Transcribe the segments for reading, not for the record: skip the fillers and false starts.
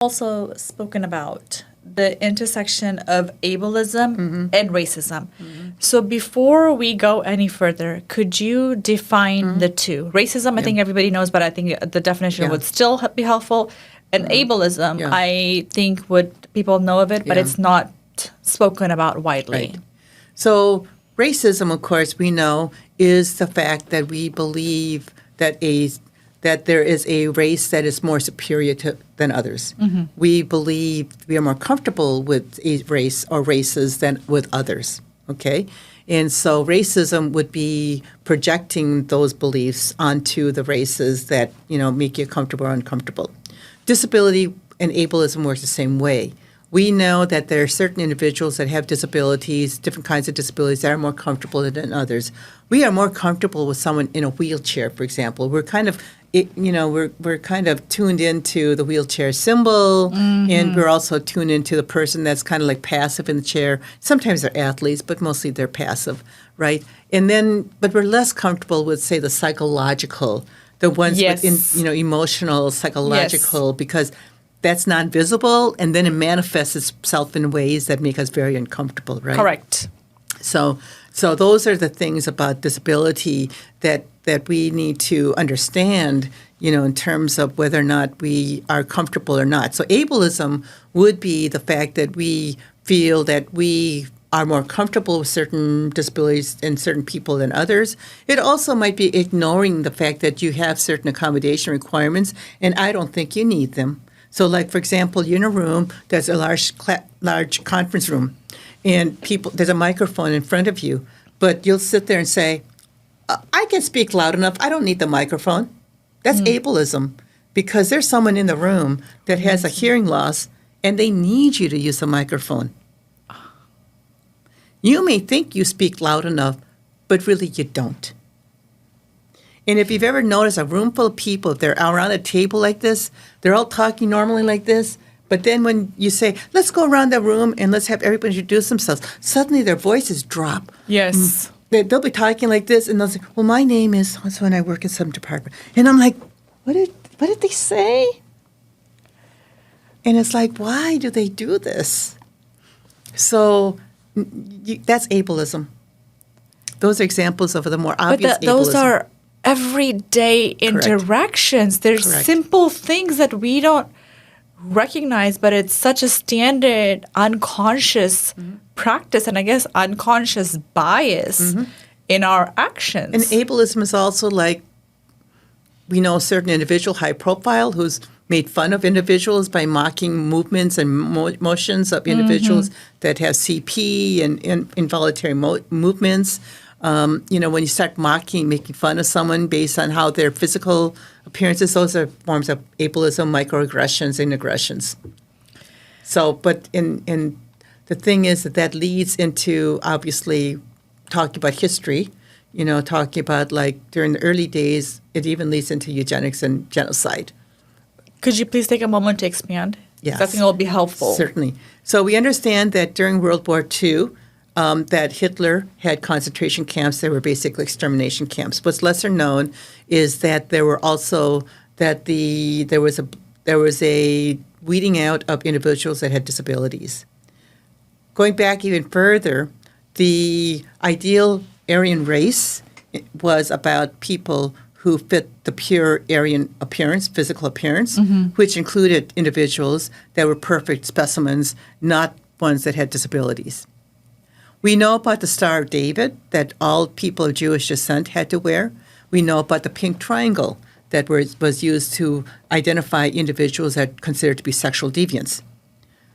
also spoken about the intersection of ableism and racism. So before we go any further, could you define the two? Racism, I think everybody knows, but I think the definition would still be helpful. And ableism, I think people know of it, but it's not spoken about widely. Right. So racism, of course, we know is the fact that we believe that there is a race that is more superior than others. We believe we are more comfortable with a race or races than with others, okay? And so racism would be projecting those beliefs onto the races that, make you comfortable or uncomfortable. Disability and ableism works the same way. We know that there are certain individuals that have disabilities, different kinds of disabilities, that are more comfortable than others. We are more comfortable with someone in a wheelchair, for example. We're kind of, we're kind of tuned into the wheelchair symbol, and we're also tuned into the person that's kind of like passive in the chair. Sometimes they're athletes, but mostly they're passive, right? And then, but we're less comfortable with, say, the psychological, the ones with, emotional, psychological, because that's not visible, and then it manifests itself in ways that make us very uncomfortable, right? Correct. So those are the things about disability that we need to understand, in terms of whether or not we are comfortable or not. So ableism would be the fact that we feel that we are more comfortable with certain disabilities and certain people than others. It also might be ignoring the fact that you have certain accommodation requirements, and I don't think you need them. So, like, for example, you're in a room, there's a large conference room, and there's a microphone in front of you, but you'll sit there and say, I can speak loud enough. I don't need the microphone. That's ableism, because there's someone in the room that has a hearing loss, and they need you to use the microphone. You may think you speak loud enough, but really you don't. And if you've ever noticed a room full of people, if they're around a table like this, they're all talking normally like this, but then when you say, let's go around the room and let's have everybody introduce themselves, suddenly their voices drop. Yes. They'll be talking like this, and they'll say, well, my name is so-and-so, and I work in some department. And I'm like, what did they say? And it's like, why do they do this? So that's ableism. Those are examples of the more obvious ableism. Those are everyday interactions. There's simple things that we don't recognize, but it's such a standard unconscious practice, and I guess unconscious bias in our actions. And ableism is also like, we know a certain individual, high profile, who's made fun of individuals by mocking movements and motions of individuals that have CP and involuntary movements. When you start making fun of someone based on how their physical appearances, those are forms of ableism, microaggressions, and aggressions. So, but in the thing is that leads into, obviously, talking about history, talking about, like, during the early days, it even leads into eugenics and genocide. Could you please take a moment to expand? Yes. I think it will be helpful. Certainly. So we understand that during World War II, that Hitler had concentration camps that were basically extermination camps. What's lesser known is that there were also there was a weeding out of individuals that had disabilities. Going back even further, the ideal Aryan race was about people who fit the pure Aryan appearance, physical appearance, which included individuals that were perfect specimens, not ones that had disabilities. We know about the Star of David that all people of Jewish descent had to wear. We know about the pink triangle that was used to identify individuals that are considered to be sexual deviants.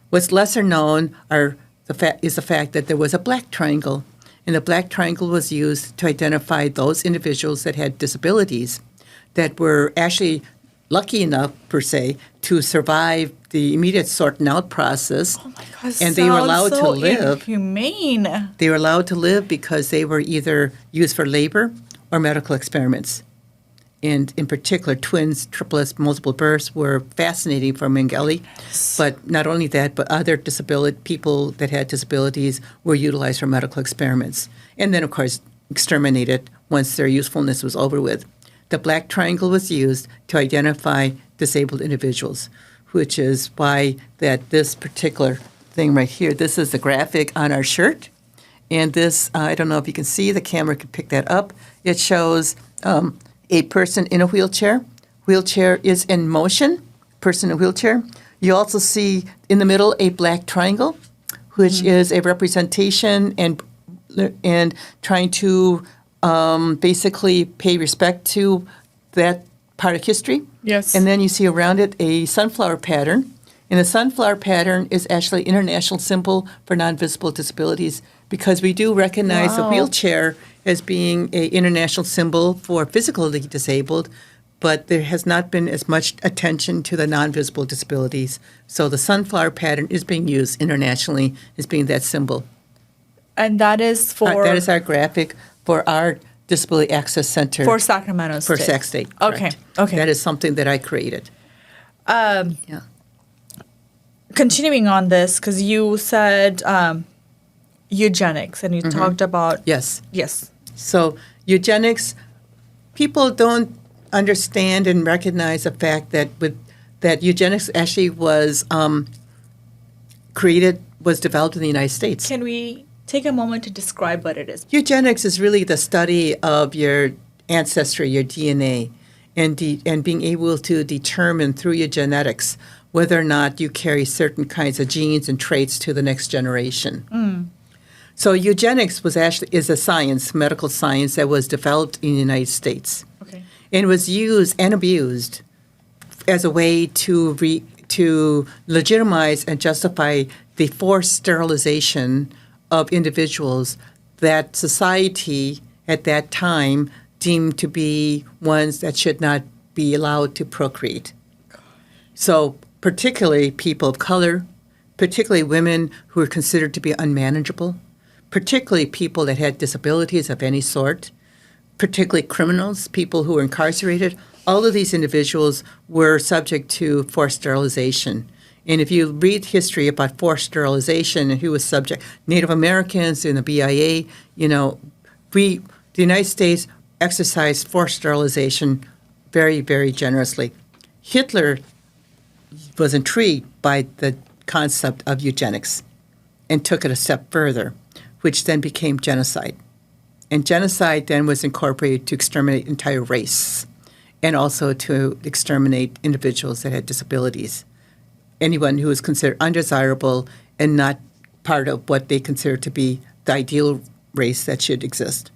What's lesser known is the fact that there was a black triangle, and the black triangle was used to identify those individuals that had disabilities that were actually lucky enough, per se, to survive the immediate sorting out process. Oh my God, and they were allowed to live. Inhumane. They were allowed to live because they were either used for labor or medical experiments. And in particular, twins, triplets, multiple births were fascinating for Mengele. Yes. But not only that, but other people that had disabilities were utilized for medical experiments. And then, of course, exterminated once their usefulness was over with. The black triangle was used to identify disabled individuals which is why that this particular thing right here, this is the graphic on our shirt. And this, I don't know if you can see, the camera can pick that up. It shows a person in a wheelchair. Wheelchair is in motion, person in a wheelchair. You also see in the middle a black triangle, which is a representation and trying to basically pay respect to that part of history. Yes. And then you see around it a sunflower pattern. And the sunflower pattern is actually international symbol for non-visible disabilities because we do recognize the wheelchair as being an international symbol for physically disabled, but there has not been as much attention to the non-visible disabilities. So the sunflower pattern is being used internationally as being that symbol. And that is for... that is our graphic for our Disability Access Center. For Sacramento State. For Sac State, Okay, correct. okay. That is something that I created. Yeah. Continuing on this, because you said eugenics, and you talked about... Yes. Yes. So eugenics, people don't understand and recognize the fact that eugenics actually was developed in the United States. Can we take a moment to describe what it is? Eugenics is really the study of your ancestry, your DNA, and being able to determine through your genetics whether or not you carry certain kinds of genes and traits to the next generation. So eugenics is a science, medical science, that was developed in the United States. Okay. And was used and abused as a way to legitimize and justify the forced sterilization of individuals that society at that time deemed to be ones that should not be allowed to procreate. So particularly people of color, particularly women who were considered to be unmanageable, particularly people that had disabilities of any sort, particularly criminals, people who were incarcerated. All of these individuals were subject to forced sterilization. And if you read history about forced sterilization and who was subject, Native Americans in the BIA, the United States exercised forced sterilization very, very generously. Hitler was intrigued by the concept of eugenics and took it a step further, which then became genocide. And genocide then was incorporated to exterminate entire race and also to exterminate individuals that had disabilities. Anyone who was considered undesirable and not part of what they consider to be the ideal race that should exist.